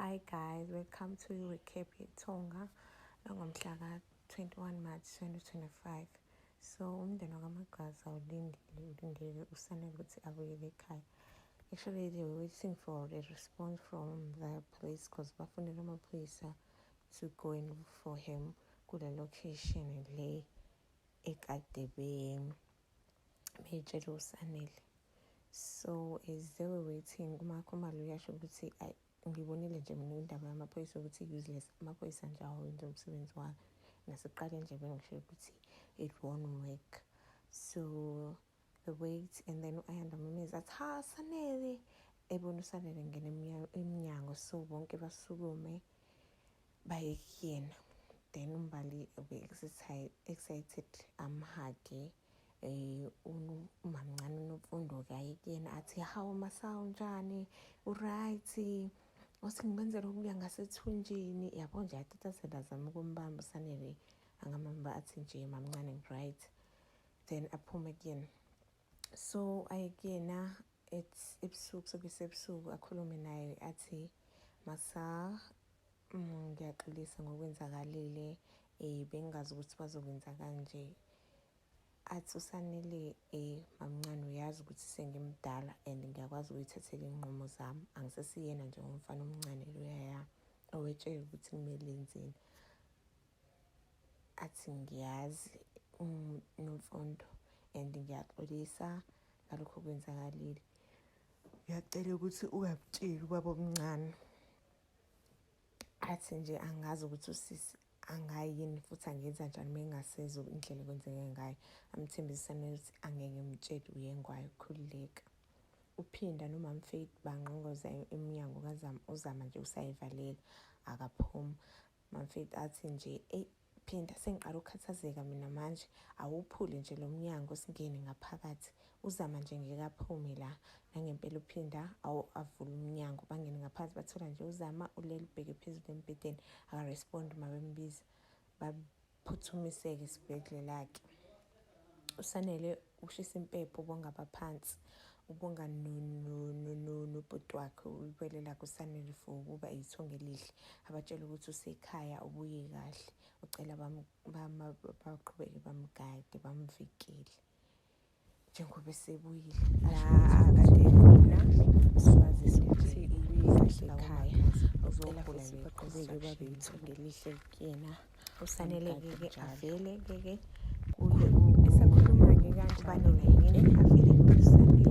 Hi guys, welcome to Recap Tonga ngomhla ka-21 March 2025. So umndeni wakamagaza ulindele usanele ukuthi abuyele ekhaya. Actually they were waiting for a response from the police because bafonele amaphoyisa to go and look for him kule location le ekade beyitshela usanele. So as they were waiting, uMakhumalo uyasho ukuthi ngibonile nje mina indaba yamaphoyisa ukuthi useless, amaphoyisa nje awenza umsebenzi wayo. Nasekuqaleni nje bengisho ukuthi it won't work. So the wait, and then u-Ayanda Mameza athi ha Sanele, ebona uSanele ngena emnyango, so bonke basukume baye kuyena. Then uMbali excited amhage umamncane uNomfundo-ke aye kuyena athi hawu Masawu njani, uright, othi ngimenzela okuya ngasethunjini, yabo nje atatazela azama ukumbamba uSanele angamamba athi nje mamncane right, then aphume kuyena. So aye kuyena ebusuku, sokusebusuku akhulume naye athi Masa, ngiyaxolisa ngokwenzakalile, bengazi ukuthi bazokwenza kanje. Athi uSanele mamncane uyazi ukuthi sengimdala and ngiyakwazi ukuyithathela inqumo zami, angisesiyena nje ngomfana omncane loyaya owetshela ukuthi kumele enzeni. Athi ngiyazi Nomfundo and ngiyaxolisa ngalokho okwenzakalile, ngiyacela ukuthi ungabutsheli ubaba omncane. Athi nje angazi ukuthi usisi angayini futhi angenza njani mengasezwe indlela kwenzeke ngayo. Amthembisane ukuthi angeke ngimtshele uyengwayo, khulileka. Uphinda noMamFaith banqongoza emnyango uzama nje usayivalela akaphumi. MamFaith athi nje phinda sengiqala ukukhathazeka mina manje, awuphule nje lo mnyango singene ngaphakathi. Uzama nje ngekaphume la, nangempela uphinda avula umnyango bangene ngaphansi bathola nje uzama ulele ubheke phezulu embhedeni, akarespond mabembiza baphuthumiseke esibhedlela-ke. uSanele ushisa impepho ubonga abaphansi, ubonga nobhuti wakhe ulwelela kuSanele for ukuba ithonga elihle, abatshela ukuthi usekhaya ubuye kahle, ucela baqhubeke bamgade bamvikele njengoba esebuyile. La akade efuna sibazise ukuthi ubuye kahle ekhaya, uzokhula nje baqhubeke babe ithonga elihle kuyena. uSanele-ke avele-ke kuye esakhuluma-ke kanjalo yini avele kuSanele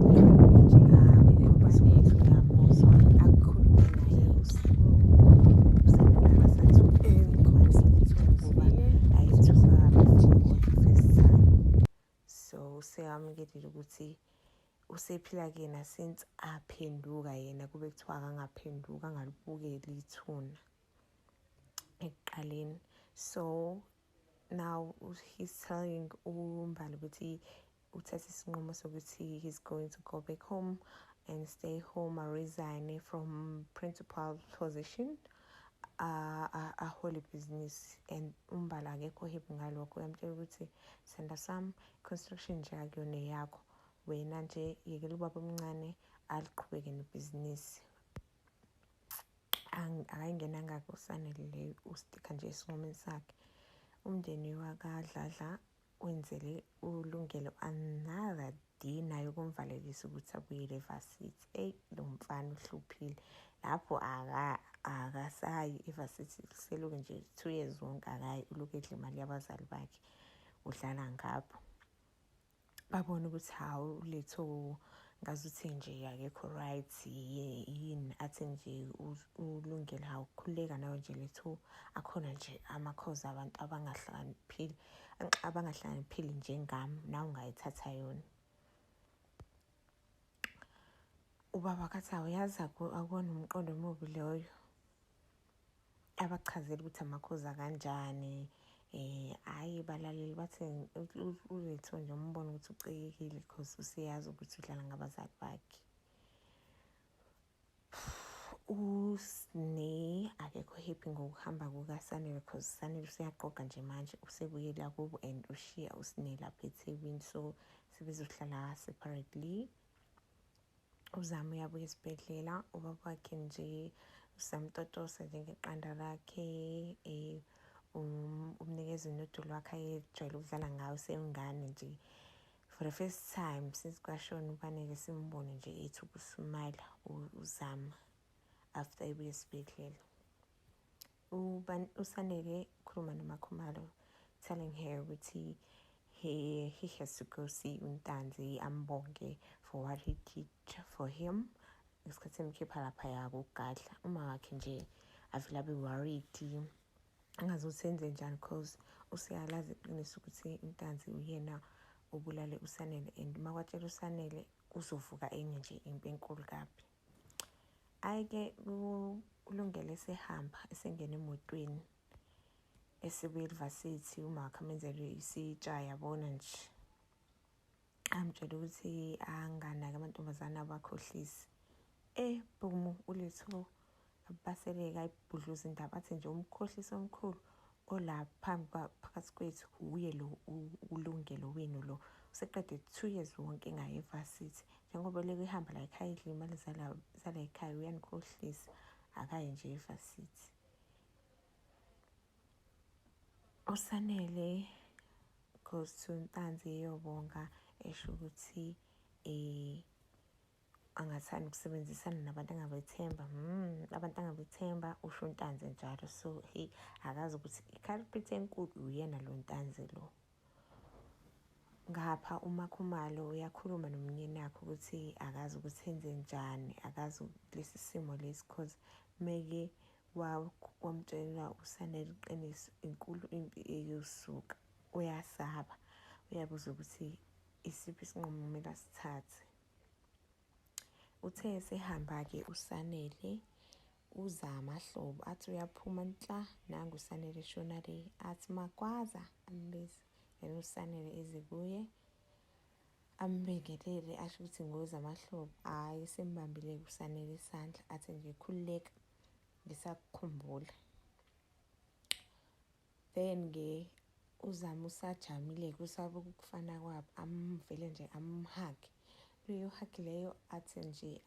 seyamukelile ukuthi usephila kuyena since aphenduka yena, kube kuthiwa akangaphenduka, angalibukeli ithuna ekuqaleni. So now he's telling uMbali ukuthi uthathe isinqumo sokuthi he's going to go back home and stay home, resign from principal position, ahole business. And uMbali akekho happy ngalokho, uyamtshela ukuthi senda sami construction nje akuyona yakho, wena nje yekela ubaba omncane aliqhubeke nebhizinisi. Akayingenanga kuSanele leyo, ustika nje esinqumeni sakhe. Umndeni wakaDladla wenzele ulungele another dinner yokumvalelisa ukuthi abuyele eVarsity. Lo mfana uhluphile lapho, akasayi eVarsity, seloku nje 2 years wonke akayi, uloku edla imali yabazali bakhe, udlala ngapho. Babona ukuthi hawu letho ngazuthi nje akekho right yini, athi nje ulungele, hawu khululeka nawe nje letho, akhona nje amakhozi abantu abangahlakaniphile njengami, nawe ungayithatha yona. Ubaba akathi awuyazi akubona umqondo omubi loyo, abachazela ukuthi amakhozi akanjani. Hhayi balaleli bathi uletho nje umbone ukuthi ucekekile because useyazi ukuthi udlala ngabazali bakhe. uSne akekho happy ngokuhamba kukaSanele because Sanele useyaqoqa nje manje, usebuyela kubo and ushiya uSne lapha eThekwini, so sebezohlala separately. Uzama uyabuya esibhedlela, ubaba wakhe nje usamtotosa njengeqanda lakhe, umnikeza inodolo wakhe ayejwayele ukudlala ngawo sewungane nje. For the first time since kwashona uBanele simbone nje ethi ukusmile uzama after ebuye esibhedlela. uSanele ukhuluma noMakhumalo telling her ukuthi he has to go see uNtanzi ambonge for what he did for him ngesikhathi emkhipha laphaya kogadla. Uma wakhe nje avele abe worried angazi ukuthi enze njani because useyalazi iqiniso ukuthi uNtanzi uyena obulale uSanele and uma kwatshela uSanele uzovuka enye nje impi enkulu kabi. Ayike uLungele esehamba esengena emotweni esibuye eVarsity uMakho amenzele isitsha yabona nje amtshela ukuthi anganaki amantombazane abakhohlisi. Boom uLethu abaseleka ayibhudluza indaba athi nje umkhohlisi omkhulu ola phakathi kwethu uye lo uLungele wenu lo useqede 2 years wonke ngaye eVarsity njengoba leke ihamba la ekhaya idla imali zala ekhaya uyanikhohlisa akaye nje eVarsity. uSanele goes to uNtanzi eyobonga esho ukuthi angathanda ukusebenzisana nabantu angabethemba. Abantu angabethemba usho uNtanzi njalo, so akazi ukuthi iculprit enkulu uyena lo Ntanzi lo. Ngapha uMakhumalo uyakhuluma nomnyeni wakhe ukuthi akazi ukuthi enze njani, akazi lesi simo lesi cause meke wamtshela uSanele iqiniso inkulu impi eyosuka uyasaba, uyabuza ukuthi isiphi isinqumo kumele asithathe. Uthe esehamba-ke uSanele uZamahlobo athi uyaphuma nhla nangu uSanele eshona le athi Magwaza ambiza yena uSanele eze kuye ambekelele asho ukuthi ngoZamahlobo hayi sembambile uSanele isandla athi nje khululeka ngisakukhumbula. Then-ke uZama usajamile kusaba ukufana kwabo amvele nje amhage. Leyo hug leyo athi nje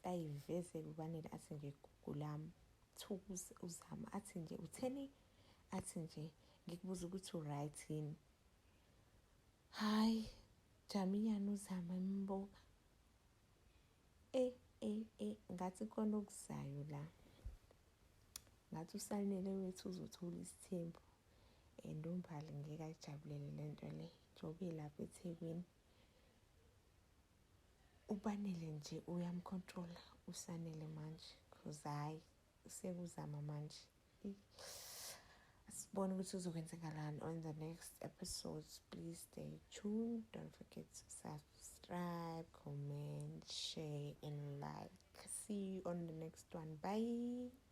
ayiveze kuBanele athi nje gugulami thukuza uZama athi nje utheni, athi nje ngikubuza ukuthi uright yini. Hayi jamiyani uZama imbuka ngathi khona okuzayo la, ngathi uSanele wethu uzothola isithembu and uMbali ngeke ayijabulele lento le njengoba ilapha eThekwini. uBanele nje uyamcontrola uSanele manje cause hayi sekuZama manje. Asibone ukuthi uzokwenzakalani on the next episodes. Please stay tuned. Don't forget to subscribe, comment, share and like. See you on the next one. Bye.